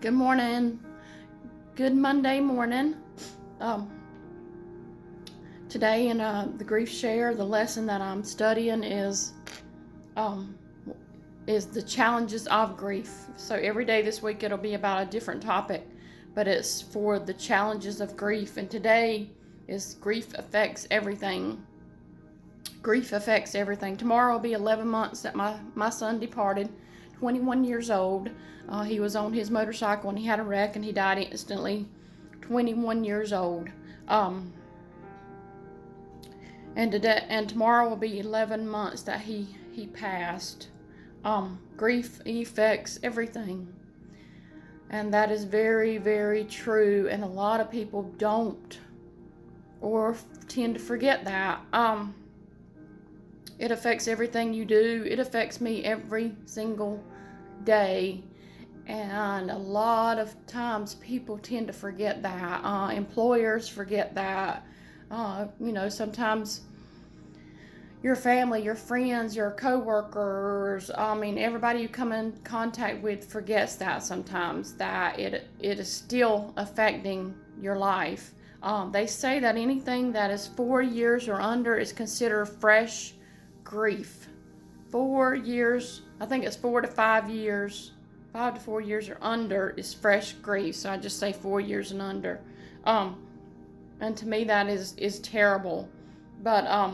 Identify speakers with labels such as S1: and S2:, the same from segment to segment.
S1: Good morning. Good Monday morning. Today in the Griefshare, the lesson that I'm studying is the challenges of grief. So every day this week it'll be about a different topic, but it's for the challenges of grief. And today is grief affects everything. Grief affects everything. Tomorrow will be 11 months that my son departed, 21 years old. He was on his motorcycle and he had a wreck and he died instantly, 21 years old. And tomorrow will be 11 months that he passed. Grief affects everything. And that is very, very true. And a lot of people don't or tend to forget that. It affects everything you do. It affects me every single day. And a lot of times people tend to forget that. Employers forget that. Sometimes your family, your friends, your co-workers, everybody you come in contact with forgets that sometimes, that it is still affecting your life. They say that anything that is 4 years or under is considered fresh grief. 4 years, I think it's 4 to 5 years, 5 to 4 years or under is fresh grief. So I just say 4 years and under. And to me that is terrible. But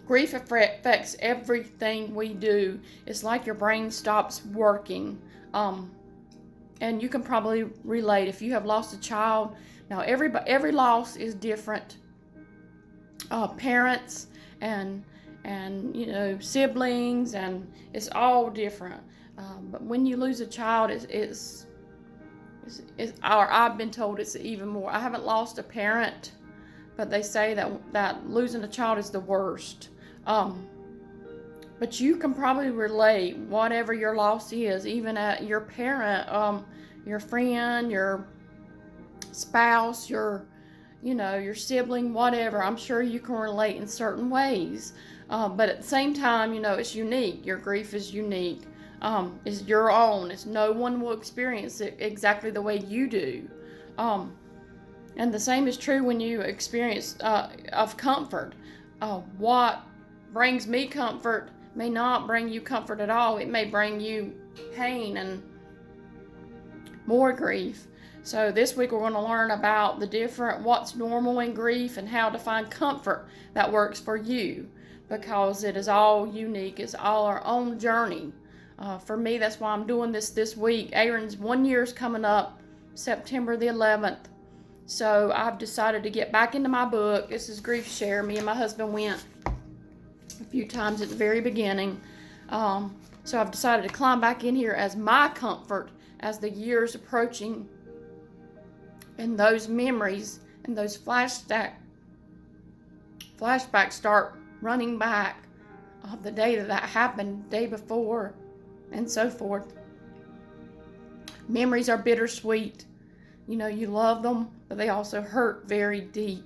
S1: grief affects everything we do. It's like your brain stops working. And you can probably relate if you have lost a child. Now every loss is different. Parents and siblings, and it's all different. But when you lose a child, or I've been told it's even more. I haven't lost a parent, but they say that losing a child is the worst. But you can probably relate whatever your loss is, even at your parent, your friend, your spouse, your sibling, whatever. I'm sure you can relate in certain ways. But at the same time, it's unique. Your grief is unique. It's your own. No one will experience it exactly the way you do. And the same is true when you experience of comfort. What brings me comfort may not bring you comfort at all. It may bring you pain and more grief. So this week we're going to learn about what's normal in grief and how to find comfort that works for you, because it is all unique. It's all our own journey. For me, that's why I'm doing this week. Aaron's 1 year is coming up, September the 11th. So I've decided to get back into my book. This is Griefshare. Me and my husband went a few times at the very beginning. So I've decided to climb back in here as my comfort as the year's approaching. And those memories and those flashbacks start running back of the day that happened, day before, and so forth. Memories are bittersweet. You love them, but they also hurt very deep.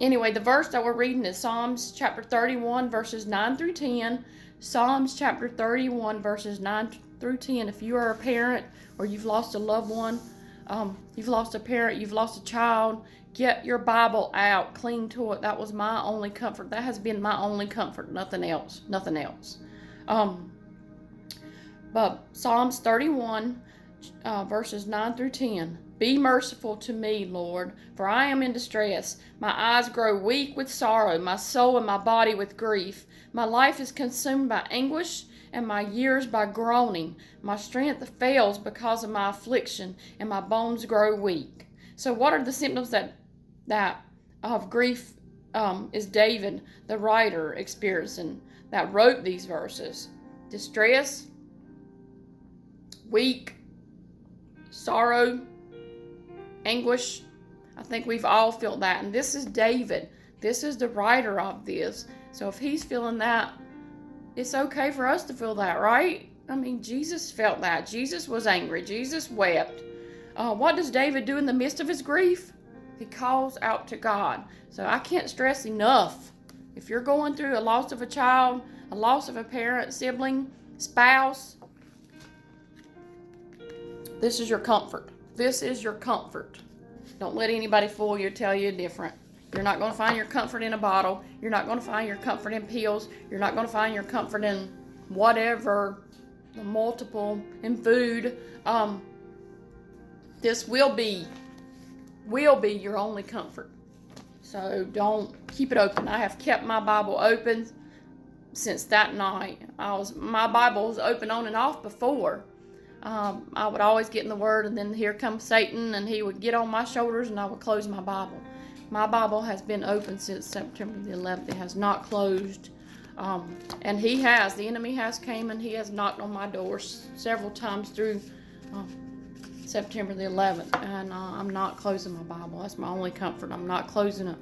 S1: Anyway, the verse that we're reading is Psalms chapter 31, verses 9 through 10. Psalms chapter 31, verses 9 through 10. If you are a parent or you've lost a loved one, you've lost a parent, you've lost a child, get your Bible out, cling to it. That was my only comfort. That has been my only comfort. Nothing else. But Psalms 31, verses 9 through 10. Be merciful to me, Lord, for I am in distress. My eyes grow weak with sorrow, my soul and my body with grief. My life is consumed by anguish, and my years by groaning. My strength fails because of my affliction, and my bones grow weak. So what are the symptoms that of grief is David, the writer, experiencing, that wrote these verses? Distress, weak, sorrow, anguish. I think we've all felt that. And this is David. This is the writer of this. So if he's feeling that, it's okay for us to feel that, right? Jesus felt that. Jesus was angry. Jesus wept. What does David do in the midst of his grief? He calls out to God. So I can't stress enough. If you're going through a loss of a child, a loss of a parent, sibling, spouse, This is your comfort. This is your comfort. Don't let anybody fool you or tell you different. You're not going to find your comfort in a bottle. You're not going to find your comfort in pills. You're not going to find your comfort in whatever, the multiple, in food. This will be your only comfort. So don't keep it open. I have kept my Bible open since that night. My Bible was open on and off before. I would always get in the Word, and then here comes Satan, and he would get on my shoulders, and I would close my Bible. My Bible has been open since September the 11th. It has not closed. And the enemy has came, and he has knocked on my doors several times through September the 11th. And I'm not closing my Bible. That's my only comfort. I'm not closing it.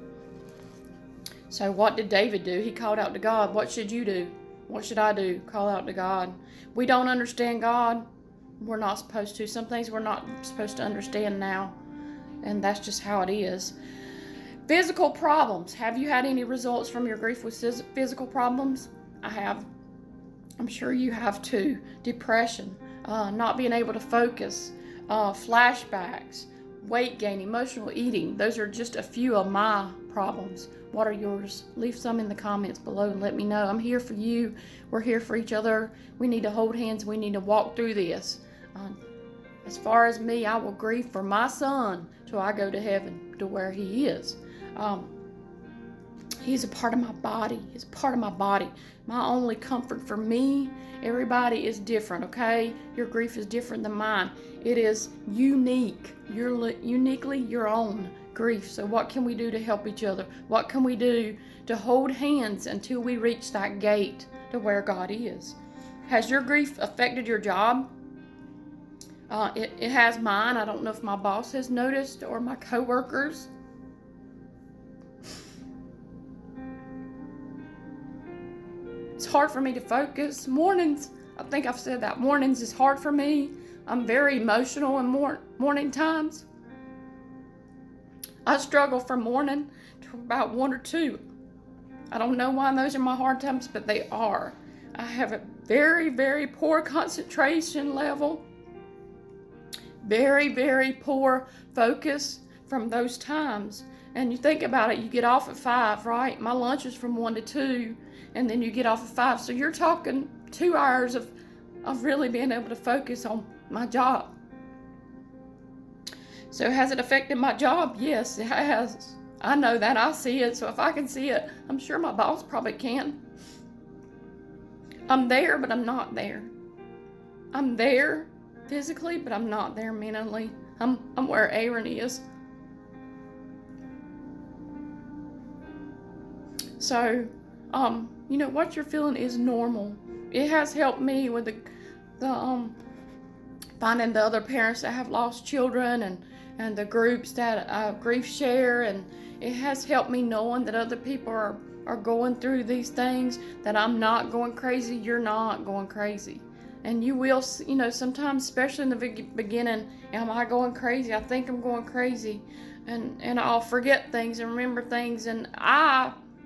S1: So what did David do? He called out to God. What should you do? What should I do? Call out to God. We don't understand God. We're not supposed to. Some things we're not supposed to understand now. And that's just how it is. Physical problems. Have you had any results from your grief with physical problems? I have. I'm sure you have too. Depression, not being able to focus, flashbacks, weight gain, emotional eating. Those are just a few of my problems. What are yours? Leave some in the comments below and let me know. I'm here for you. We're here for each other. We need to hold hands. We need to walk through this. As far as me, I will grieve for my son till I go to heaven, to where he is. He's a part of my body. He's a part of my body. My only comfort for me, everybody is different, okay? Your grief is different than mine. It is unique. You're uniquely your own grief. So what can we do to help each other? What can we do to hold hands until we reach that gate to where God is? Has your grief affected your job? It has mine. I don't know if my boss has noticed or my coworkers. It's hard for me to focus. Mornings, I think I've said that. Mornings is hard for me. I'm very emotional in morning times. I struggle from morning to about 1 or 2. I don't know why those are my hard times, but they are. I have a very, very poor concentration level. Very, very poor focus from those times. And you think about it, you get off at 5, right? My lunch is from 1 to 2, and then you get off at 5. So you're talking 2 hours of really being able to focus on my job. So has it affected my job? Yes, it has. I know that. I see it. So if I can see it, I'm sure my boss probably can. I'm there, but I'm not there. I'm there physically, but I'm not there mentally. I'm where Aaron is. So, what you're feeling is normal. It has helped me with the finding the other parents that have lost children and the groups that Griefshare, and it has helped me knowing that other people are going through these things, that I'm not going crazy, you're not going crazy. And you will, sometimes, especially in the beginning, am I going crazy? I think I'm going crazy. And I'll forget things and remember things. And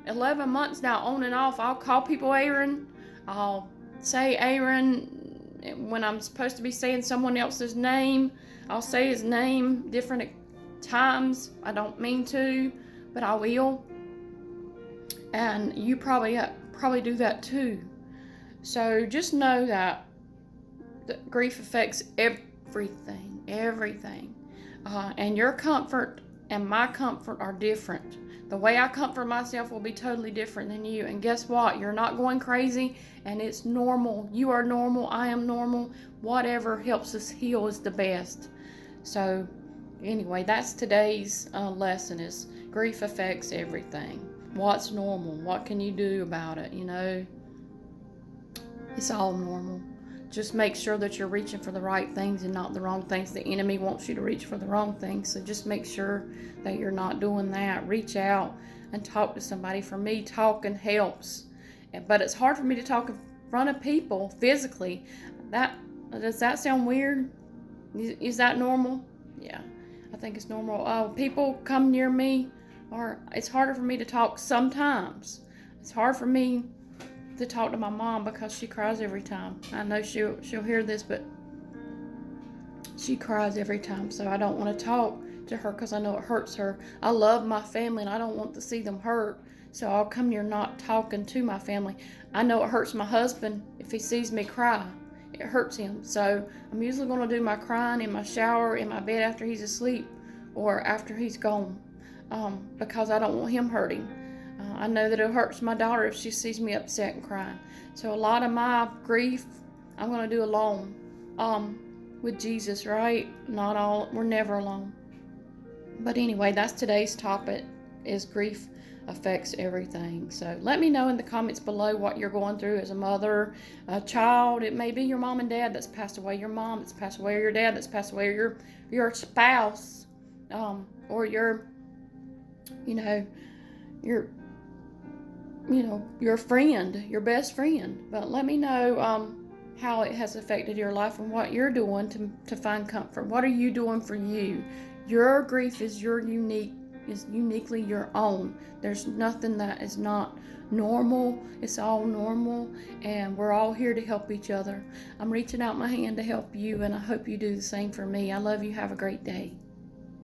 S1: 11 months now, on and off, I'll call people Aaron. I'll say Aaron when I'm supposed to be saying someone else's name. I'll say his name different times. I don't mean to, but I will. And you probably do that too. So just know that grief affects everything. And your comfort and my comfort are different. The way I comfort myself will be totally different than you. And guess what? You're not going crazy, and it's normal. You are normal. I am normal. Whatever helps us heal is the best. So anyway, that's today's lesson, is grief affects everything. What's normal? What can you do about it? It's all normal. Just make sure that you're reaching for the right things and not the wrong things. The enemy wants you to reach for the wrong things, so just make sure that you're not doing that. Reach out and talk to somebody. For me, talking helps, but it's hard for me to talk in front of people physically. Does that sound weird? Is that normal? Yeah, I think it's normal. People come near me, or it's harder for me to talk sometimes. It's hard for me to talk to my mom because she cries every time. I know she'll hear this, but she cries every time, so I don't want to talk to her because I know it hurts her. I love my family and I don't want to see them hurt, so I'll come here not talking to my family. I know it hurts my husband if he sees me cry. It hurts him, so I'm usually going to do my crying in my shower, in my bed after he's asleep, or after he's gone, because I don't want him hurting. I know that it hurts my daughter if she sees me upset and crying. So a lot of my grief, I'm going to do alone, with Jesus, right? Not all, we're never alone. But anyway, that's today's topic, is grief affects everything. So let me know in the comments below what you're going through as a mother, a child. It may be your mom and dad that's passed away, your mom that's passed away, or your dad that's passed away, or your spouse, or your friend, your best friend. But let me know how it has affected your life and what you're doing to find comfort. What are you doing for you? Your grief is uniquely your own. There's nothing that is not normal. It's all normal, and we're all here to help each other. I'm reaching out my hand to help you, and I hope you do the same for me. I love you. Have a great day.